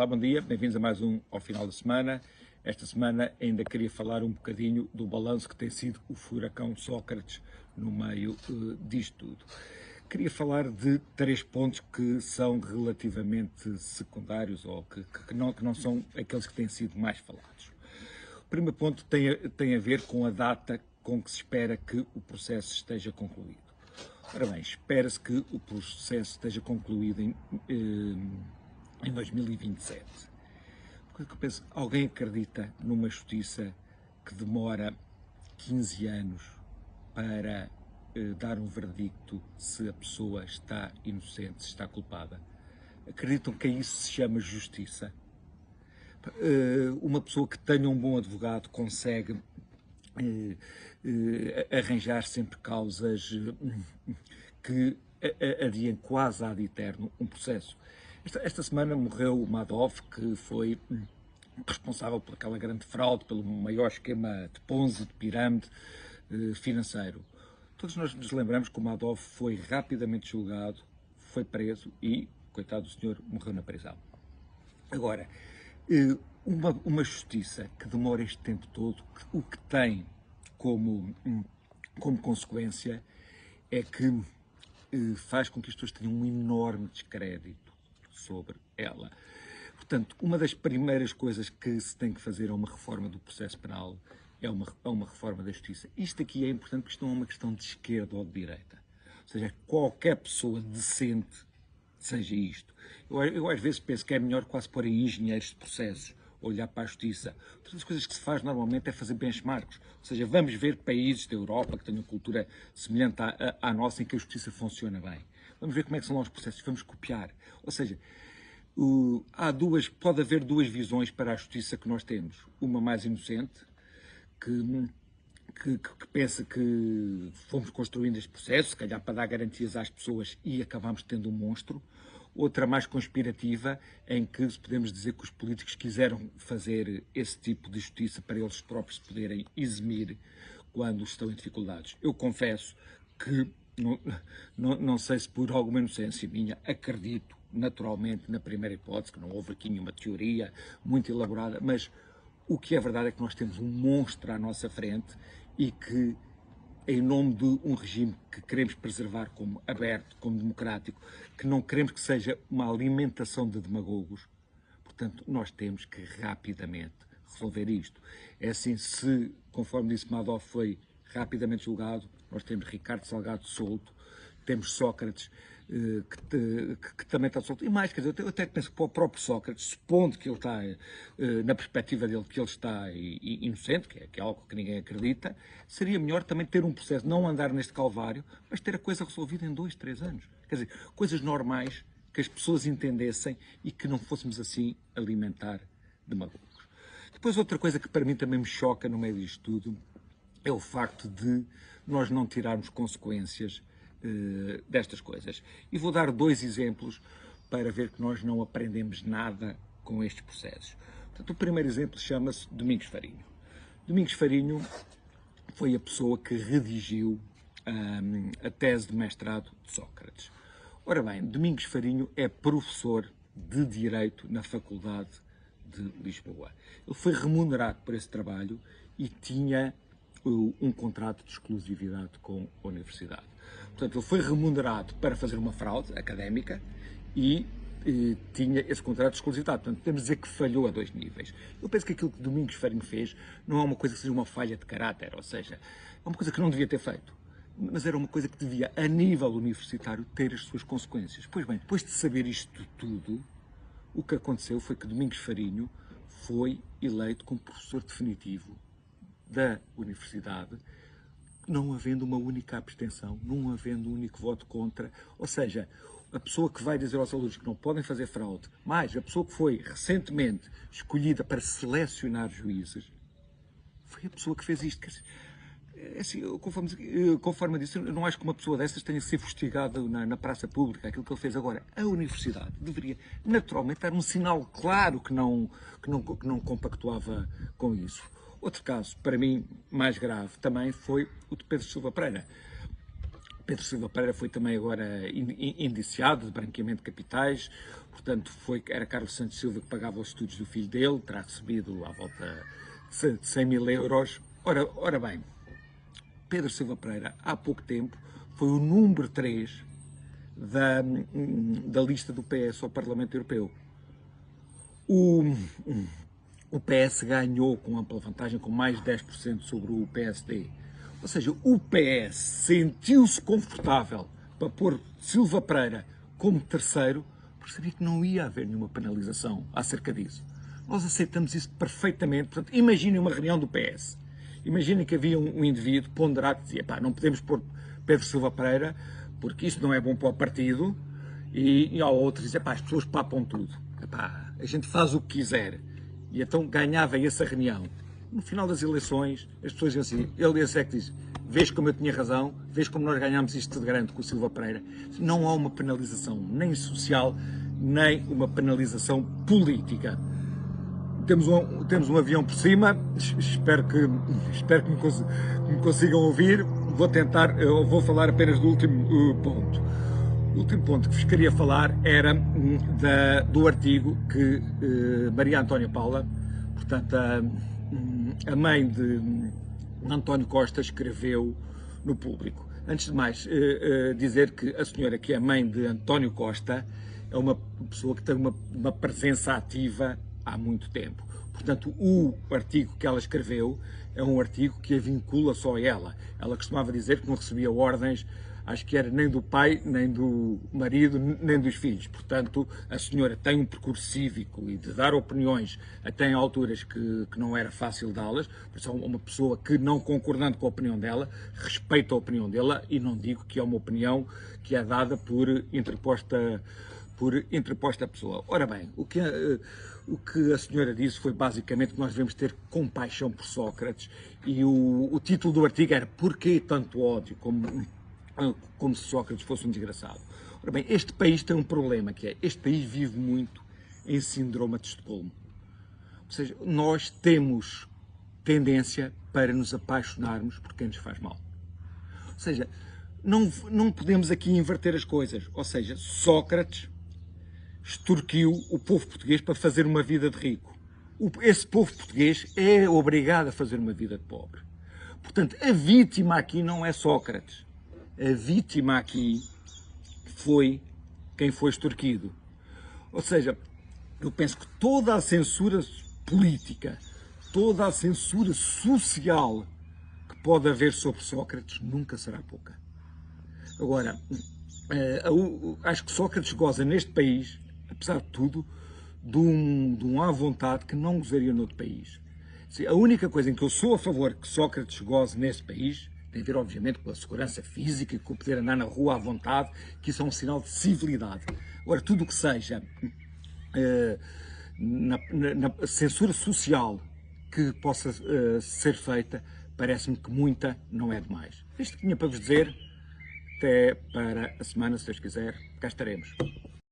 Olá, bom dia, bem-vindos a mais um ao final da semana. Esta semana ainda queria falar um bocadinho do balanço que tem sido o furacão Sócrates no meio disto tudo. Queria falar de 3 pontos que são relativamente secundários ou que não são aqueles que têm sido mais falados. O primeiro ponto tem a ver com a data com que se espera que o processo esteja concluído. Ora bem, espera-se que o processo esteja concluído em 2027. Porque eu penso, alguém acredita numa justiça que demora 15 anos para dar um verdicto se a pessoa está inocente, se está culpada? Acreditam que isso se chama justiça? Uma pessoa que tenha um bom advogado consegue arranjar sempre causas que adiem quase ad eterno um processo. Esta semana morreu o Madoff, que foi responsável por aquela grande fraude, pelo maior esquema de Ponzi, de pirâmide financeiro. Todos nós nos lembramos que o Madoff foi rapidamente julgado, foi preso e, coitado do senhor, morreu na prisão. Agora, uma justiça que demora este tempo todo, o que tem como consequência é que faz com que as pessoas tenham um enorme descrédito sobre ela. Portanto, uma das primeiras coisas que se tem que fazer é uma reforma do processo penal, é uma reforma da justiça. Isto aqui é importante porque isto não é uma questão de esquerda ou de direita. Ou seja, qualquer pessoa decente seja isto. Eu às vezes penso que é melhor quase pôr em engenheiros de processos, olhar para a justiça. Todas as coisas que se faz normalmente é fazer benchmarks. Ou seja, vamos ver países da Europa que tenham cultura semelhante à nossa, em que a justiça funciona bem. Vamos ver como é que são lá os processos, vamos copiar. Ou seja, pode haver duas visões para a justiça que nós temos. Uma mais inocente, que pensa que fomos construindo este processo, se calhar para dar garantias às pessoas e acabamos tendo um monstro. Outra mais conspirativa, em que podemos dizer que os políticos quiseram fazer esse tipo de justiça para eles próprios se poderem eximir quando estão em dificuldades. Eu confesso que, não sei se por alguma inocência minha, acredito naturalmente na primeira hipótese, que não houve aqui nenhuma teoria muito elaborada, mas o que é verdade é que nós temos um monstro à nossa frente e que, em nome de um regime que queremos preservar como aberto, como democrático, que não queremos que seja uma alimentação de demagogos, portanto, nós temos que rapidamente resolver isto. É assim, se, conforme disse Madoff, foi rapidamente julgado, nós temos Ricardo Salgado solto, temos Sócrates, que também está solto. E mais, quer dizer, eu até penso que para o próprio Sócrates, supondo que ele está, na perspectiva dele, que ele está inocente, que é algo que ninguém acredita, seria melhor também ter um processo, não andar neste calvário, mas ter a coisa resolvida em 2, 3 anos. Quer dizer, coisas normais, que as pessoas entendessem e que não fôssemos assim alimentar demagogos. Depois, outra coisa que para mim também me choca no meio disto tudo é o facto de nós não tirarmos consequências destas coisas. E vou dar 2 exemplos para ver que nós não aprendemos nada com estes processos. Portanto, o primeiro exemplo chama-se Domingos Farinho. Domingos Farinho foi a pessoa que redigiu a tese de mestrado de Sócrates. Ora bem, Domingos Farinho é professor de Direito na Faculdade de Lisboa. Ele foi remunerado por esse trabalho e tinha um contrato de exclusividade com a universidade. Portanto, ele foi remunerado para fazer uma fraude académica e tinha esse contrato de exclusividade. Portanto, podemos dizer que falhou a 2 níveis. Eu penso que aquilo que Domingos Farinho fez não é uma coisa que seja uma falha de caráter, ou seja, é uma coisa que não devia ter feito, mas era uma coisa que devia, a nível universitário, ter as suas consequências. Pois bem, depois de saber isto tudo, o que aconteceu foi que Domingos Farinho foi eleito como professor definitivo da universidade, não havendo uma única abstenção, não havendo um único voto contra. Ou seja, a pessoa que vai dizer aos alunos que não podem fazer fraude, mais a pessoa que foi recentemente escolhida para selecionar juízes, foi a pessoa que fez isto. Assim, conforme eu disse, eu não acho que uma pessoa dessas tenha que ser fustigada na praça pública, aquilo que ele fez agora. A universidade deveria, naturalmente, dar um sinal claro que não compactuava com isso. Outro caso, para mim, mais grave também, foi o de Pedro Silva Pereira. Pedro Silva Pereira foi também agora indiciado de branqueamento de capitais, portanto era Carlos Santos Silva que pagava os estudos do filho dele, terá recebido à volta de 100 mil euros. Ora bem, Pedro Silva Pereira, há pouco tempo, foi o número 3 da lista do PS ao Parlamento Europeu. O PS ganhou com ampla vantagem, com mais de 10% sobre o PSD. Ou seja, o PS sentiu-se confortável para pôr Silva Pereira como terceiro, porque sabia que não ia haver nenhuma penalização acerca disso. Nós aceitamos isso perfeitamente. Portanto, imaginem uma reunião do PS. Imaginem que havia um indivíduo ponderado que dizia: não podemos pôr Pedro Silva Pereira, porque isso não é bom para o partido, e ao outro dizer: as pessoas papam tudo. A gente faz o que quiser. E então ganhava essa reunião. No final das eleições, as pessoas diziam assim, ele é que diz: vês como eu tinha razão, vês como nós ganhámos isto de grande com o Silva Pereira. Não há uma penalização nem social, nem uma penalização política. Temos um avião por cima, espero que me consigam ouvir. Vou falar apenas do último ponto. O último ponto que vos queria falar era do artigo que Maria Antónia Paula, portanto a mãe de António Costa, escreveu no Público. Antes de mais, dizer que a senhora que é mãe de António Costa é uma pessoa que tem uma presença ativa há muito tempo. Portanto, o artigo que ela escreveu é um artigo que a vincula só a ela. Ela costumava dizer que não recebia ordens, acho que era nem do pai, nem do marido, nem dos filhos. Portanto, a senhora tem um percurso cívico e de dar opiniões até em alturas que não era fácil dá-las. Por isso, é uma pessoa que, não concordando com a opinião dela, respeita a opinião dela, e não digo que é uma opinião que é dada por interposta pessoa. Ora bem, o que a senhora disse foi basicamente que nós devemos ter compaixão por Sócrates, e o título do artigo era "Porquê tanto ódio?", como se Sócrates fosse um desgraçado. Ora bem, este país tem um problema, que é, este país vive muito em síndrome de Estocolmo. Ou seja, nós temos tendência para nos apaixonarmos por quem nos faz mal. Ou seja, não podemos aqui inverter as coisas. Ou seja, Sócrates extorquiu o povo português para fazer uma vida de rico. Esse povo português é obrigado a fazer uma vida de pobre. Portanto, a vítima aqui não é Sócrates. A vítima aqui foi quem foi extorquido. Ou seja, eu penso que toda a censura política, toda a censura social que pode haver sobre Sócrates nunca será pouca. Agora, acho que Sócrates goza neste país, apesar de tudo, de um à vontade que não gozaria noutro país. A única coisa em que eu sou a favor que Sócrates goze neste país tem a ver, obviamente, com a segurança física e com o poder andar na rua à vontade, que isso é um sinal de civilidade. Agora, tudo o que seja na censura social que possa ser feita, parece-me que muita não é demais. Isto que tinha para vos dizer. Até para a semana, se Deus quiser, cá estaremos.